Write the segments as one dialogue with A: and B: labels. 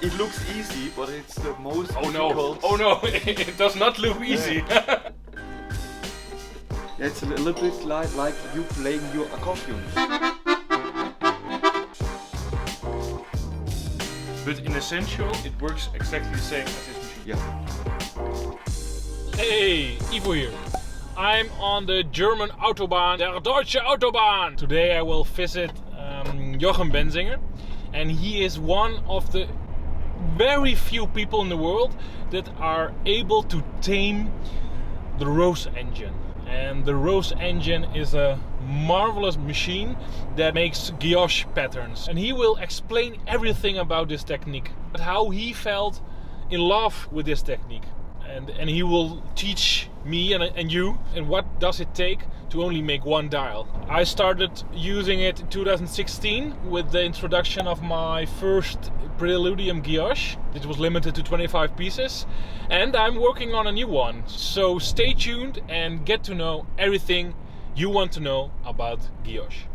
A: It looks easy, but it's the most
B: Oh
A: difficult.
B: no! Oh no! It does not look easy.
A: It's a little bit like you playing your accordion.
B: But in essential, it works exactly the same as this machine.
A: Yeah.
C: Hey, Ivo here. I'm on the German Autobahn, der Deutsche Autobahn. Today I will visit Jochen Benzinger, and he is one of the very few people in the world that are able to tame the Rose engine. And the Rose engine is a marvelous machine that makes guillotine patterns. And he will explain everything about this technique, but how he felt in love with this technique. And he will teach me and you and what does it take to only make one dial. I started using it in 2016 with the introduction of my first Preludium guillotine. It was limited to 25 pieces, and I'm working on a new one. So stay tuned and get to know everything you want to know about guillotine.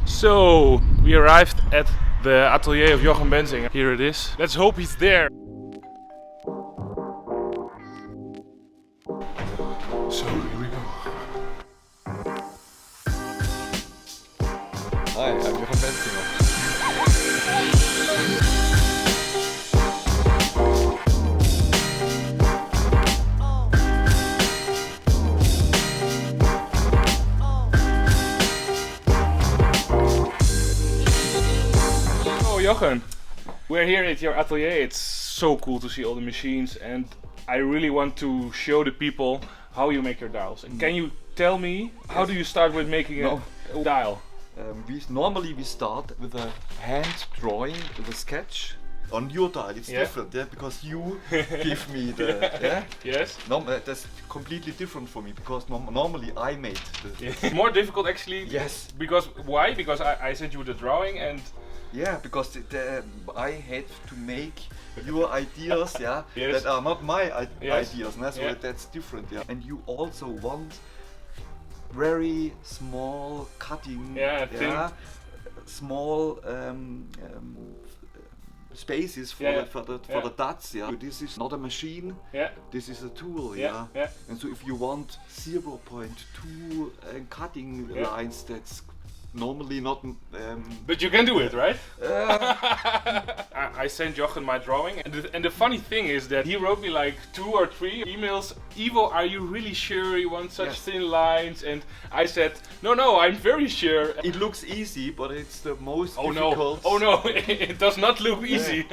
B: So we arrived at the atelier of Jochen Benzinger. Here it is. Let's hope he's there. So here we go.
A: Hi, I'm Jochen Benzinger.
B: Jochen, we're here at your atelier. It's so cool to see all the machines, and I really want to show the people how you make your dials. And can you tell me how do you start with making a dial?
A: Normally we start with a hand drawing, with a sketch. On your dial it's different, yeah, because you give me the
B: Yes.
A: That's completely different for me, because normally I made the
B: More difficult actually.
A: Yes.
B: Because why? Because I sent you the drawing and
A: yeah, because I had to make your ideas, yeah,
B: Yes.
A: that are not my
B: Yes.
A: ideas, and
B: Yeah.
A: that's different, yeah. And you also want very small cutting,
B: thin.
A: small spaces for the dots, yeah. This is not a machine.
B: Yeah.
A: This is a tool,
B: Yeah.
A: yeah. And so if you want 0.2 cutting lines, that's normally not.
B: But you can do it, right? I sent Jochen my drawing, and the funny thing is that he wrote me like 2 or 3 emails. Ivo, are you really sure you want such thin lines? And I said, no, I'm very sure.
A: It looks easy, but it's the most
B: Oh
A: difficult.
B: no! Oh no! It does not look easy.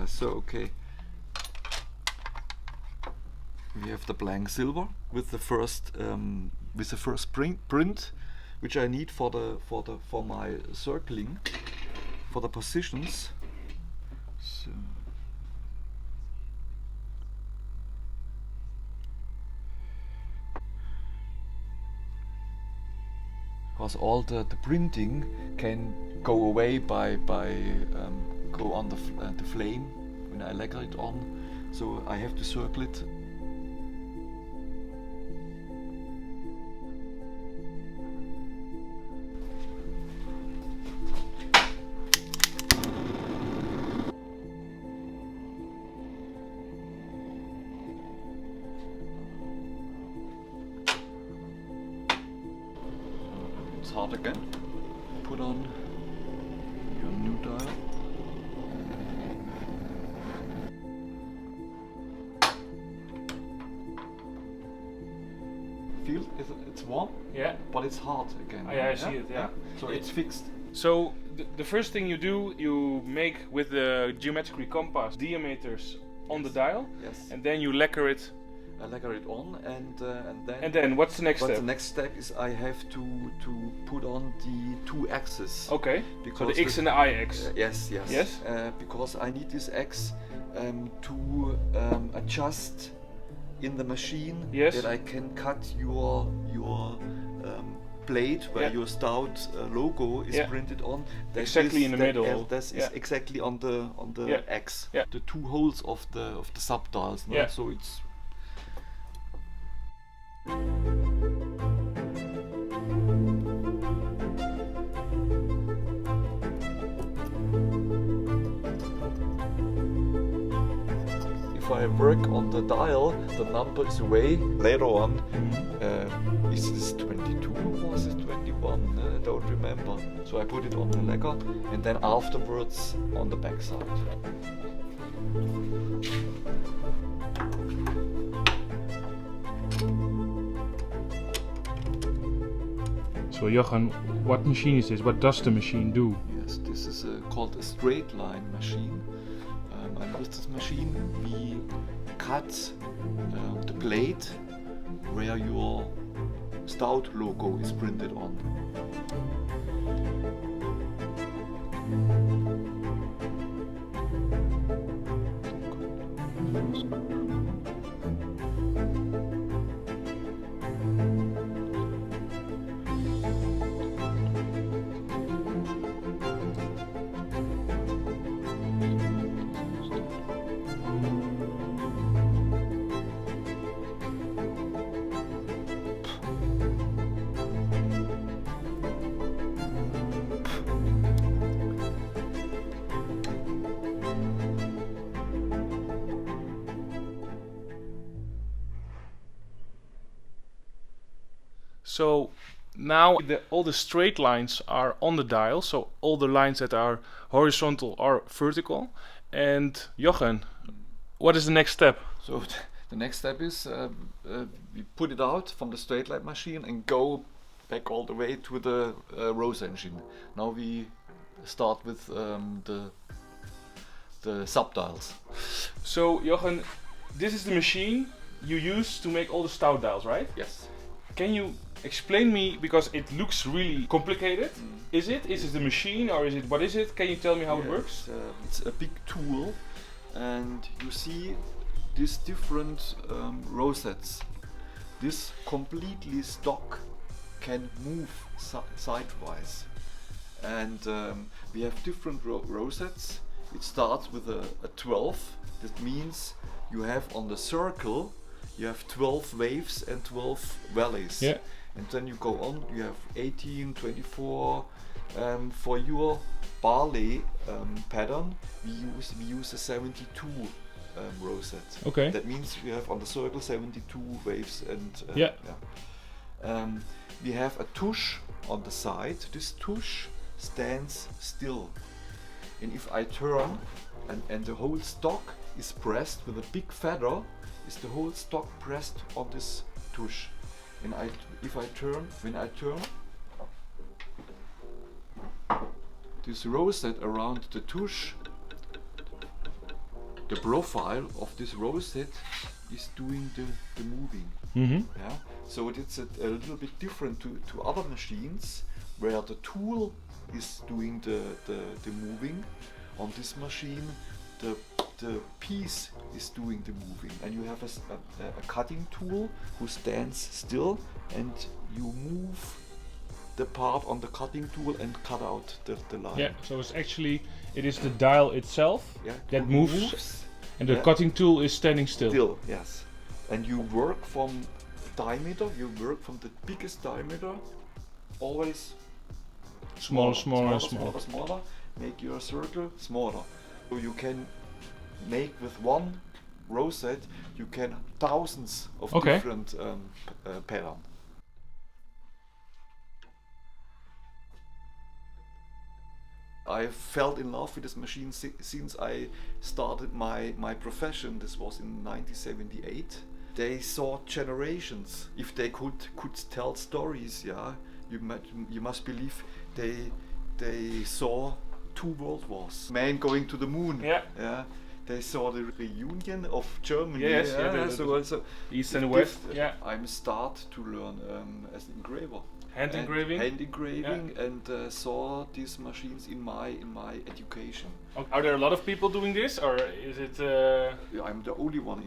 A: So okay. We have the blank silver with the first print, which I need for my circling, for the positions. So because all the printing can go away by go on the flame when I lacquer it on, so I have to circle it. Start again. Put on your new dial. Feel it's warm,
B: Yeah.
A: but it's hard again.
B: I see it. Yeah.
A: So it's fixed.
B: So the first thing you do, you make with the geometric compass diameters on the dial,
A: Yes.
B: and then you lacquer it.
A: I lacquer it on, and then.
B: And then what's the next
A: But
B: step?
A: the next step is I have to put on the 2 axes.
B: Okay. So
A: Because
B: the X and the IX.
A: Yes.
B: Yes?
A: Because I need this X to adjust in the machine,
B: Yes.
A: that I can cut your plate where
B: Yeah.
A: your stout logo is
B: Yeah.
A: printed on. that
B: Exactly
A: is-
B: in the
A: that-
B: middle.
A: That is
B: Yeah.
A: exactly on the
B: Yeah.
A: X.
B: Yeah.
A: The two holes of the subdials. No?
B: Yeah.
A: So it's. If I work on the dial, the number is away. Later on, is this 22 or is it 21? I don't remember. So I put it on the lacquer and then afterwards on the back side.
C: So Jochen, what machine is this? What does the machine do?
A: Yes, this is called a straight line machine. And with this machine we cut the plate where your stout logo is printed on.
B: So now all the straight lines are on the dial, so all the lines that are horizontal are vertical. And Jochen, what is the next step?
A: So the next step is we put it out from the straight line machine and go back all the way to the Rose engine. Now we start with the subdials.
B: So Jochen, this is the machine you use to make all the stout dials, right?
A: Yes.
B: Can you explain me, because it looks really complicated. Is it? Is it the machine or is it, what is it? Can you tell me how it works?
A: It's a big tool, and you see these different rosettes. This completely stock can move sidewise, and we have different rosettes. It starts with a 12. That means you have on the circle you have 12 waves and 12 valleys.
C: Yeah.
A: And then you go on, you have 18, 24. For your barley pattern, we use a 72 rosette.
C: Okay.
A: That means we have on the circle 72 waves and
C: Yeah.
A: we have a tush on the side. This tush stands still, and if I turn and the whole stock is pressed with a big feather, is the whole stock pressed on this tush. And when I turn this rosette around the tush, the profile of this rosette is doing the moving.
C: Mm-hmm.
A: Yeah, so it's a little bit different to other machines where the tool is doing the moving. On this machine, the piece is doing the moving, and you have a cutting tool who stands still, and you move the part on the cutting tool and cut out the line.
C: Yeah, so it is the dial itself
A: Yeah,
C: that
A: who
C: moves, and the
A: yeah.
C: cutting tool is standing still.
A: Still, yes. And you work from diameter, you work from the biggest diameter, always
C: Smaller,
A: smaller,
C: smaller.
A: smaller, make your circle smaller. So you can make with one rosette, you can thousands of
C: Okay.
A: different patterns. I fell in love with this machine since I started my profession. This was in 1978. They saw generations. If they could tell stories, yeah, you must believe they saw 2 world wars. Man going to the moon.
B: Yeah.
A: Yeah. They saw the reunion of Germany.
B: Yes,
A: yeah.
B: yeah,
A: So
B: East and West. Yeah.
A: I'm start to learn as an engraver.
B: Hand
A: and
B: engraving?
A: hand engraving, and saw these machines in my education.
B: Are there a lot of people doing this, or is it?
A: Yeah, I'm the only one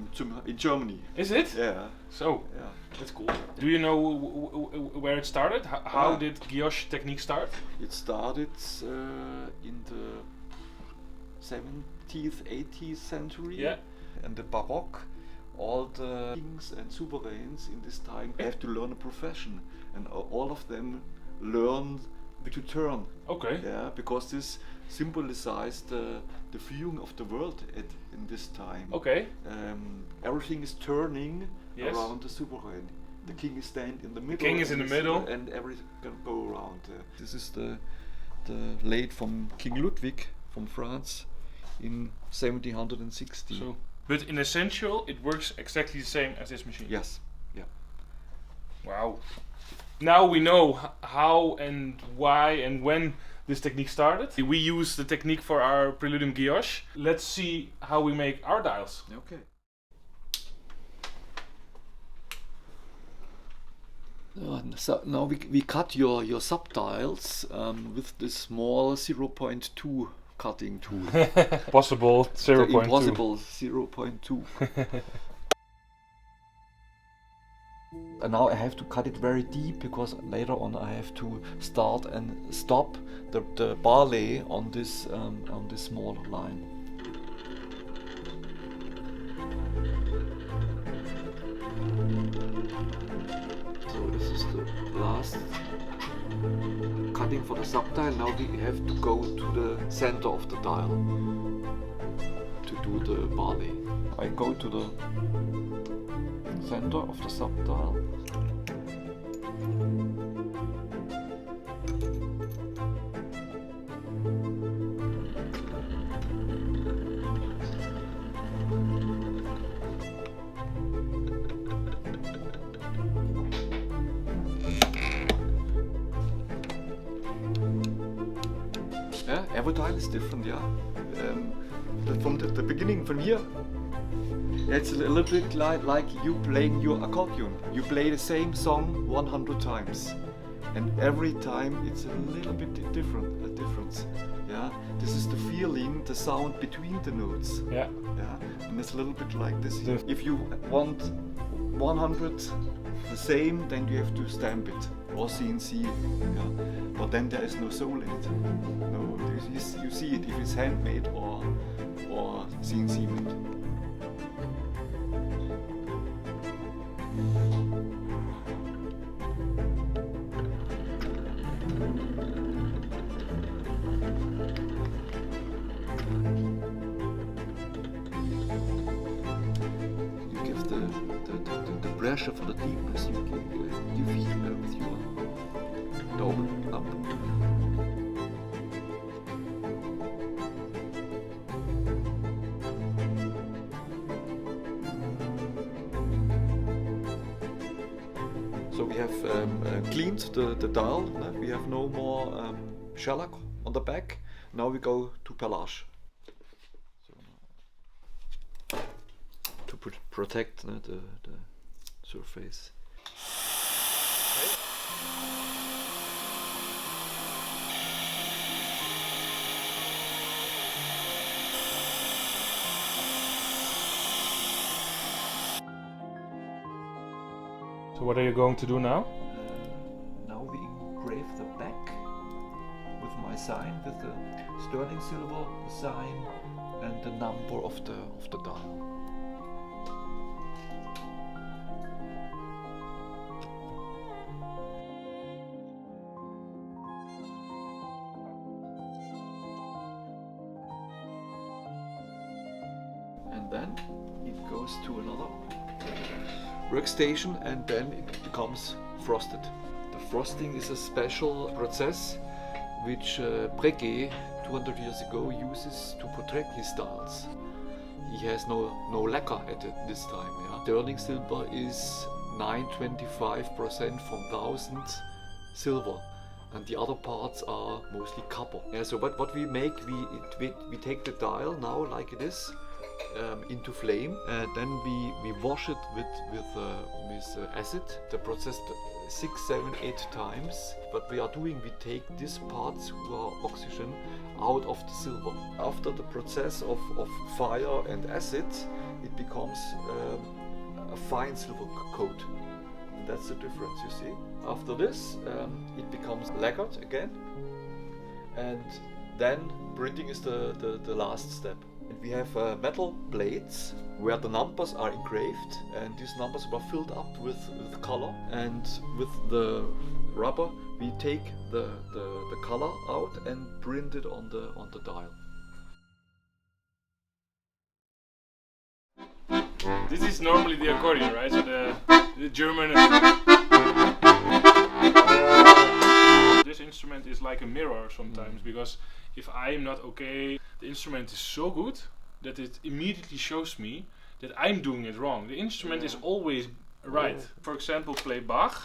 A: in Germany.
B: Is it?
A: Yeah,
B: So
A: yeah.
B: that's cool. Do you know where it started? How
A: Ah.
B: did guilloche technique start?
A: It started in the 17th, 18th century.
B: Yeah.
A: And the Baroque, all the kings and sovereigns in this time have to learn a profession, and all of them learned to turn.
B: Okay.
A: Yeah, because this symbolized the viewing of the world in this time.
B: Okay.
A: Everything is turning
B: Yes.
A: around the sovereign. The king is stand in the middle.
B: king is in the middle.
A: and everything can go around. This is the late from King Ludwig from France in 1760.
B: So, but in essential, it works exactly the same as this machine.
A: Yes, yeah.
B: Wow. Now we know how and why and when this technique started. We use the technique for our Preludium guilloche. Let's see how we make our dials.
A: Okay. So now we cut your subdials with this small 0.2 cutting tool.
B: Possible
A: The impossible 0.2. And now I have to cut it very deep because later on I have to start and stop the ballet on this small line. So this is the last cutting for the subdial. Now we have to go to the center of the dial to do the ballet. I go to the center of the subdial. Yeah, every dial is different, yeah. From the beginning, from here, it's a little bit like you playing your accordion. You play the same song 100 times, and every time it's a little bit different. A difference, yeah. This is the feeling, the sound between the notes.
B: Yeah.
A: Yeah, and it's a little bit like this.
B: The-
A: If you want 100 the same, then you have to stamp it or CNC. Yeah, but then there is no soul in it. No, you see it if it's handmade or CNC made. You give the pressure for the deepness. You feel with your Daumen up. So we have cleaned the dial. We have no more shellac on the back. Now we go to pelage. So, to protect the surface.
B: So what are you going to do now?
A: Now we engrave the back with my sign, with the sterling silver sign and the number of the dial. And then it goes to another workstation and then it becomes frosted. The frosting is a special process which Breguet 200 years ago uses to protect his dials. He has no lacquer at this time. Yeah? Sterling silver is 925% from 1000 silver, and the other parts are mostly copper. Yeah, so what we make, we take the dial now like it is into flame, and then we wash it with acid. The process 6, 7, 8 times. What we are doing, we take these parts who are oxygen out of the silver. After the process of fire and acid, it becomes a fine silver coat. And that's the difference, you see. After this, it becomes lacquered again, and then printing is the last step. And we have metal plates where the numbers are engraved, and these numbers were filled up with color, and with the rubber we take the color out and print it on the dial.
B: This is normally the accordion, right? So the German. This instrument is like a mirror sometimes, because if I am not okay, the instrument is so good that it immediately shows me that I'm doing it wrong. The instrument is always right. For example, play Bach.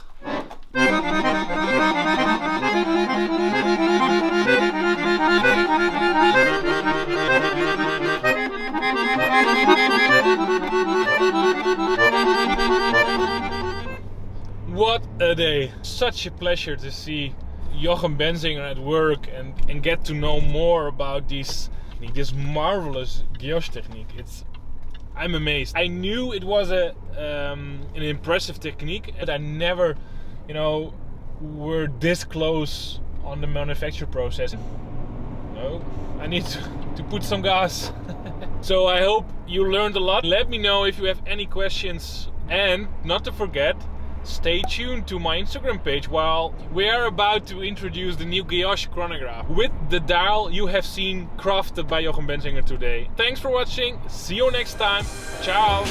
C: What a day! Such a pleasure to see Jochem Benzinger at work and get to know more about this marvelous guillotine technique. I'm amazed. I knew it was an impressive technique, but I never, were this close on the manufacture process. No, I need to put some gas. So I hope you learned a lot. Let me know if you have any questions, and not to forget, stay tuned to my Instagram page while we are about to introduce the new Guillaume chronograph with the dial you have seen crafted by Jochem Benzinger today. Thanks for watching, see you next time, ciao!